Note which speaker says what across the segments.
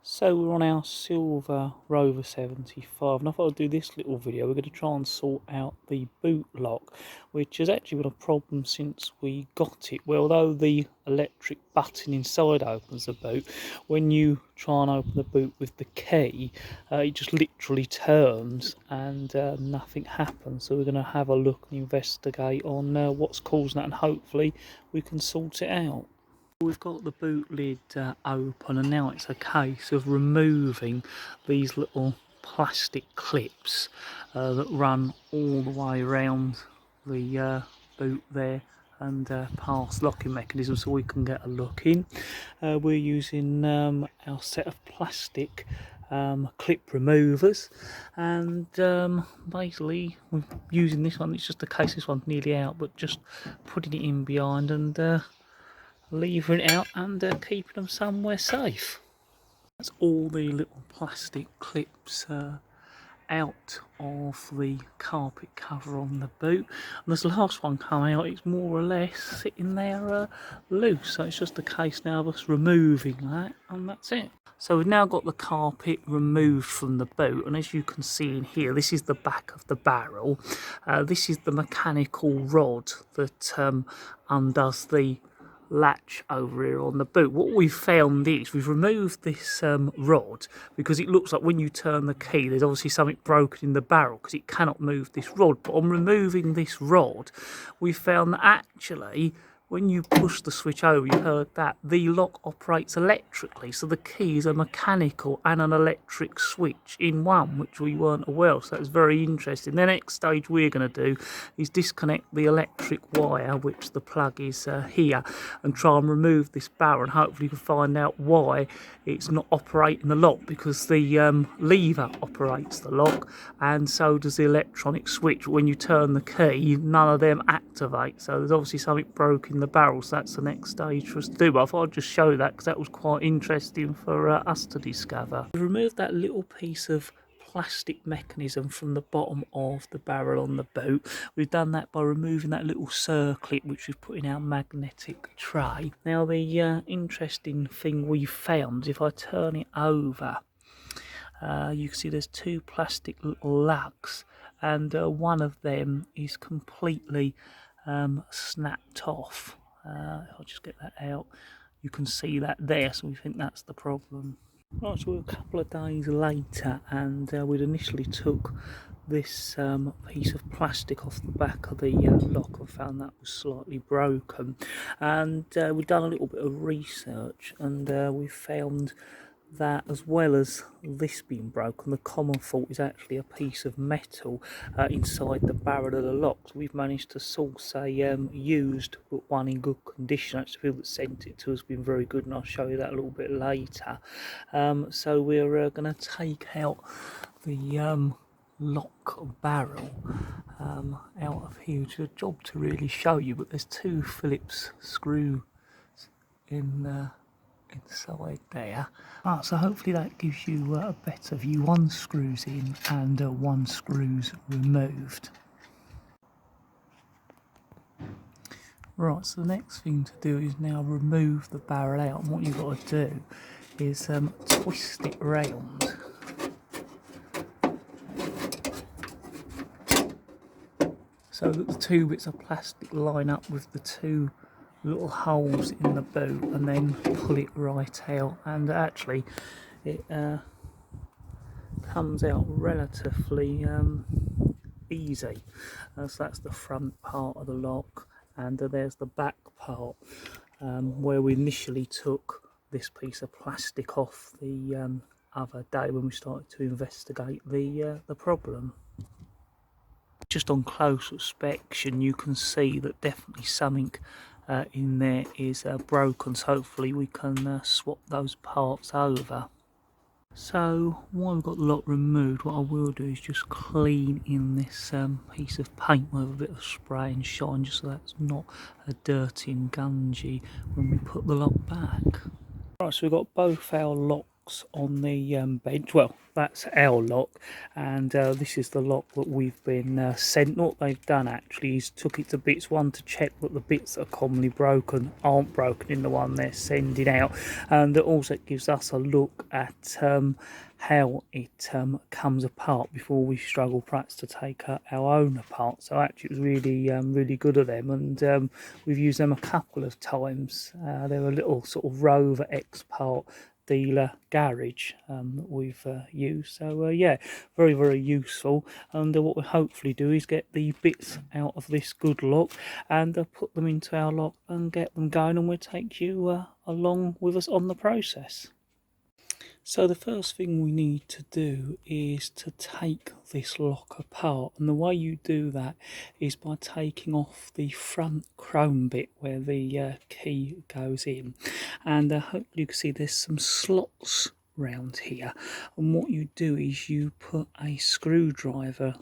Speaker 1: So we're on our silver Rover 75, and I thought I'd do this little video. We're going to try and sort out the boot lock, which has actually been a problem since we got it. Well, although the electric button inside opens the boot, when you try and open the boot with the key, it just literally turns and nothing happens. So we're going to have a look and investigate on what's causing that, and hopefully we can sort it out. We've got the boot lid open, and now it's a case of removing these little plastic clips that run all the way around the boot there and past locking mechanism, so we can get a look in. We're using our set of plastic clip removers, and basically we're using this one. It's just a case, this one's nearly out, but just putting it in behind and levering it out and keeping them somewhere safe. That's all the little plastic clips out of the carpet cover on the boot, and this last one coming out, it's more or less sitting there loose, so it's just a case now of us removing that, and that's it. So we've now got the carpet removed from the boot, and as you can see in here, this is the back of the barrel. This is the mechanical rod that undoes the latch over here on the boot. What we've found is we've removed this rod because it looks like when you turn the key there's obviously something broken in the barrel because it cannot move this rod. But on removing this rod, we found that actually when you push the switch over, you heard that, the lock operates electrically. So the key is a mechanical and an electric switch in one, which we weren't aware of. So that's very interesting. The next stage we're going to do is disconnect the electric wire, which the plug is here, and try and remove this barrel, and hopefully we can find out why it's not operating the lock, because the lever operates the lock and so does the electronic switch. When you turn the key, none of them activate, so there's obviously something broken in the barrel. So that's the next stage for us to do, but I thought I'd just show that because that was quite interesting for us to discover. We've removed that little piece of plastic mechanism from the bottom of the barrel on the boot. We've done that by removing that little circlip which we've put in our magnetic tray. Now the interesting thing we found, if I turn it over, you can see there's two plastic little lugs, and one of them is completely snapped off. I'll just get that out. You can see that there, so we think that's the problem. Right, so we're a couple of days later, and we'd initially took this piece of plastic off the back of the lock and found that was slightly broken, and we've done a little bit of research, and we found that as well as this being broken, the common fault is actually a piece of metal inside the barrel of the lock. So we've managed to source a used but one in good condition. Actually, the people that sent it to us have been very good, and I'll show you that a little bit later. So we're going to take out the lock barrel out of here, which is a job to really show you, but there's two Phillips screws in inside there. So hopefully that gives you a better view. One screw's in and one screw's removed. Right, so the next thing to do is now remove the barrel out, and what you've got to do is twist it round. So that the two bits of plastic line up with the two little holes in the boot, and then pull it right out, and actually it comes out relatively easy. So that's the front part of the lock, and there's the back part where we initially took this piece of plastic off the other day when we started to investigate the problem. Just on close inspection you can see that definitely something in there is broken, so hopefully we can swap those parts over. So while we've got the lock removed, what I will do is just clean in this piece of paint with a bit of spray and shine, just so that's not dirty and gungy when we put the lock back. Right, so we've got both our lock locks on the bench. Well, that's our lock, and this is the lock that we've been sent. What they've done actually is took it to bits, one to check that the bits that are commonly broken aren't broken in the one they're sending out, and it also gives us a look at how it comes apart before we struggle perhaps to take our own apart. So actually it was really really good of them, and we've used them a couple of times. They're a little sort of Rover X-Part dealer garage that we've used. So yeah, very very useful, and what we'll hopefully do is get the bits out of this good lock and put them into our lock and get them going, and we'll take you along with us on the process. So the first thing we need to do is to take this lock apart, and the way you do that is by taking off the front chrome bit where the key goes in, and hopefully you can see there's some slots round here, and what you do is you put a screwdriver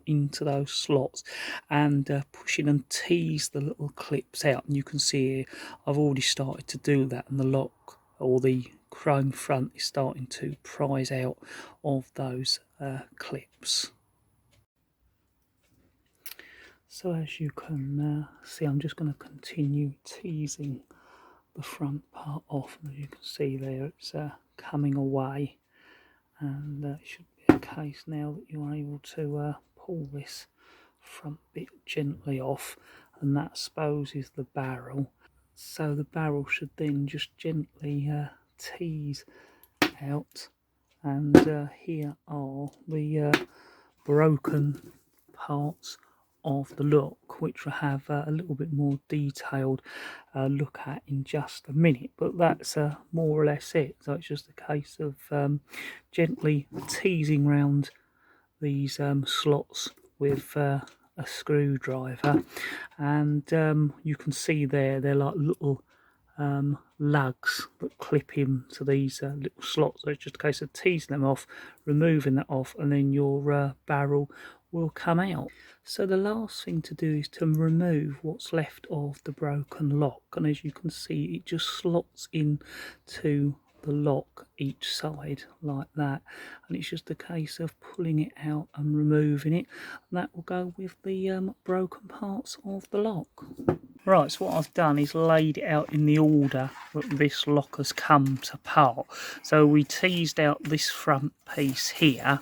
Speaker 1: into those slots and push in and tease the little clips out, and you can see here I've already started to do that, and the lock, or the chrome front, is starting to prise out of those clips. So as you can see, I'm just going to continue teasing the front part off, and as you can see there, it's coming away, and it should be a case now that you're able to pull this front bit gently off, and that exposes the barrel. So the barrel should then just gently tease out, and here are the broken parts of the look, which we'll have a little bit more detailed look at in just a minute, but that's more or less it. So it's just a case of gently teasing round these slots with a screwdriver, and you can see there they're like little lugs that clip into these little slots. So it's just a case of teasing them off, removing that off, and then your barrel will come out. So the last thing to do is to remove what's left of the broken lock, and as you can see it just slots in to the lock each side like that, and it's just a case of pulling it out and removing it, and that will go with the broken parts of the lock. Right, so what I've done is laid it out in the order that this lock has come apart. So we teased out this front piece here,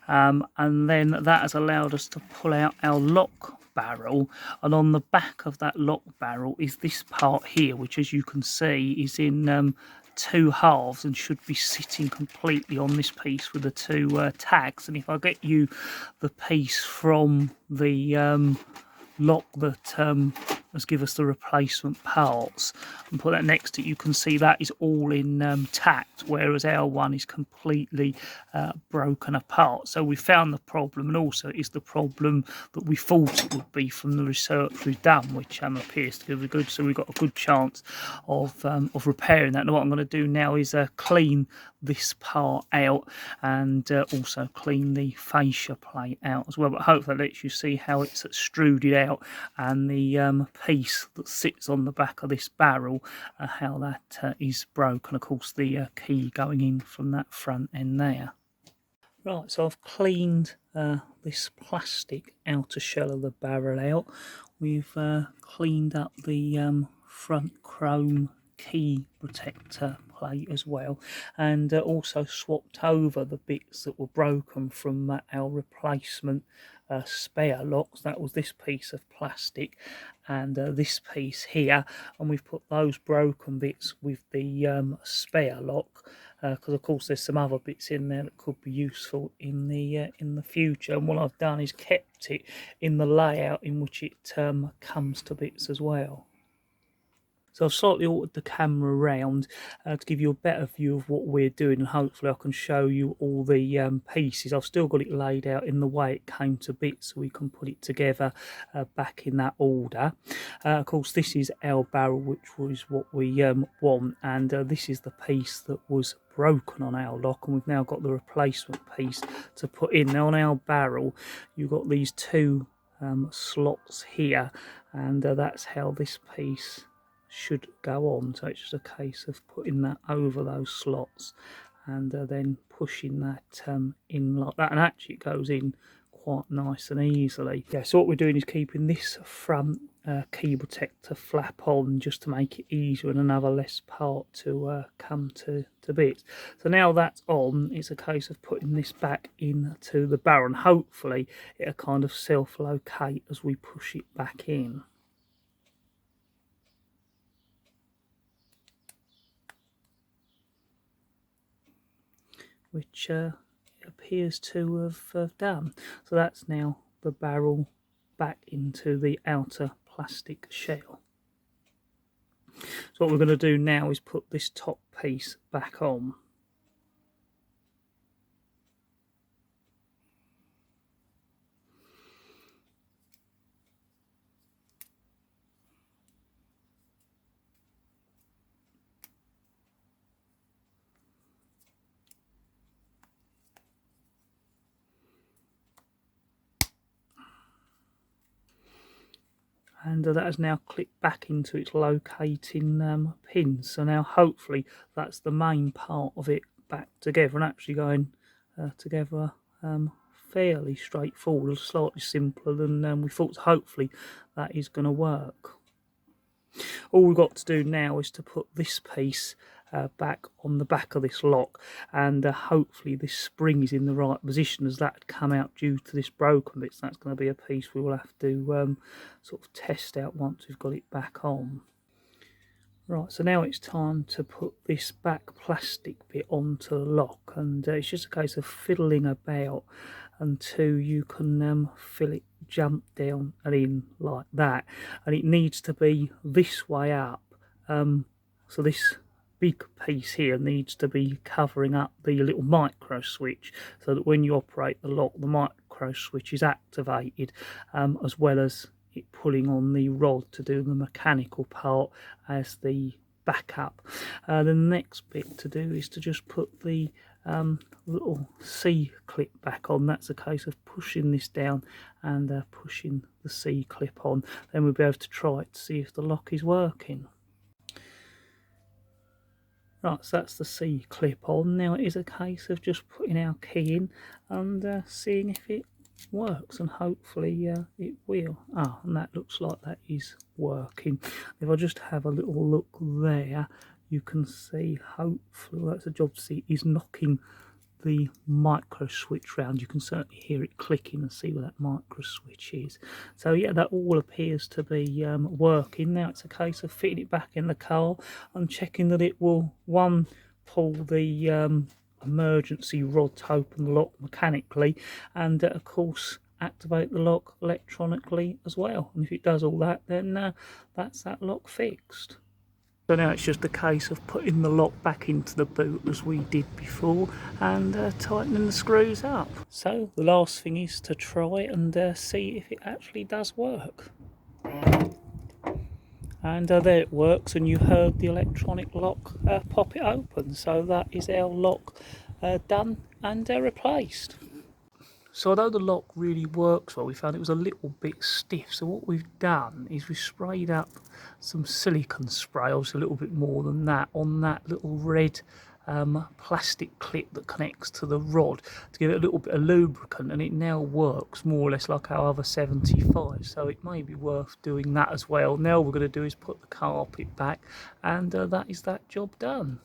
Speaker 1: and then that has allowed us to pull out our lock barrel, and on the back of that lock barrel is this part here, which as you can see is in two halves and should be sitting completely on this piece with the two tags. And if I get you the piece from the lock that has given us the replacement parts and put that next to it, you can see that is all intact, whereas our one is completely broken apart. So we found the problem, and also it is the problem that we thought it would be from the research we've done, which appears to be good. So we've got a good chance of repairing that. And what I'm going to do now is clean this part out, and also clean the fascia plate out as well, but hopefully that lets you see how it's extruded out, and the piece that sits on the back of this barrel, how that is broken. Of course the key going in from that front end there. Right, so I've cleaned this plastic outer shell of the barrel out. We've cleaned up the front chrome key protector plate as well, and also swapped over the bits that were broken from our replacement spare locks. That was this piece of plastic and this piece here, and we've put those broken bits with the spare lock, because of course there's some other bits in there that could be useful in the future. And what I've done is kept it in the layout in which it comes to bits as well. So I've slightly altered the camera around to give you a better view of what we're doing, and hopefully I can show you all the pieces. I've still got it laid out in the way it came to bits, so we can put it together back in that order. Of course this is our barrel, which was what we want, and this is the piece that was broken on our lock, and we've now got the replacement piece to put in. Now on our barrel you've got these two slots here, and that's how this piece should go on. So it's just a case of putting that over those slots and then pushing that in like that, and actually it goes in quite nice and easily. Yeah, so what we're doing is keeping this front key protector flap on just to make it easier and another less part to come to bits. So now that's on, it's a case of putting this back into the barrel, and hopefully it'll kind of self-locate as we push it back in. Which it appears to have done. So that's now the barrel back into the outer plastic shell. So what we're going to do now is put this top piece back on. And that has now clicked back into its locating pins. So now hopefully that's the main part of it back together, and actually going together fairly straightforward, slightly simpler than we thought. So hopefully that is going to work. All we've got to do now is to put this piece back on the back of this lock, and hopefully this spring is in the right position, as that had come out due to this broken bit. So that's going to be a piece we will have to sort of test out once we've got it back on. Right, so now it's time to put this back plastic bit onto the lock, and it's just a case of fiddling about until you can feel it jump down and in like that, and it needs to be this way up. So this big piece here needs to be covering up the little micro switch, so that when you operate the lock, the micro switch is activated, as well as it pulling on the rod to do the mechanical part as the backup. The next bit to do is to just put the little C clip back on. That's a case of pushing this down and pushing the C clip on. Then we'll be able to try it to see if the lock is working. Right, so that's the C clip on. Now it is a case of just putting our key in and seeing if it works, and hopefully it will. And that looks like that is working. If I just have a little look there, you can see, hopefully, well, that's a job to see, is knocking the micro switch round. You can certainly hear it clicking and see where that micro switch is. So yeah, that all appears to be working. Now it's a case of fitting it back in the car and checking that it will, one, pull the emergency rod to open the lock mechanically, and of course activate the lock electronically as well. And if it does all that, then that's that lock fixed. So now it's just a case of putting the lock back into the boot as we did before, and tightening the screws up. So the last thing is to try and see if it actually does work. And there it works, and you heard the electronic lock pop it open. So that is our lock done and replaced. So although the lock really works well, we found it was a little bit stiff. So what we've done is we've sprayed up some silicone spray, obviously a little bit more than that, on that little red plastic clip that connects to the rod to give it a little bit of lubricant, and it now works more or less like our other 75. So it may be worth doing that as well. Now all we're going to do is put the carpet back, and that is that job done.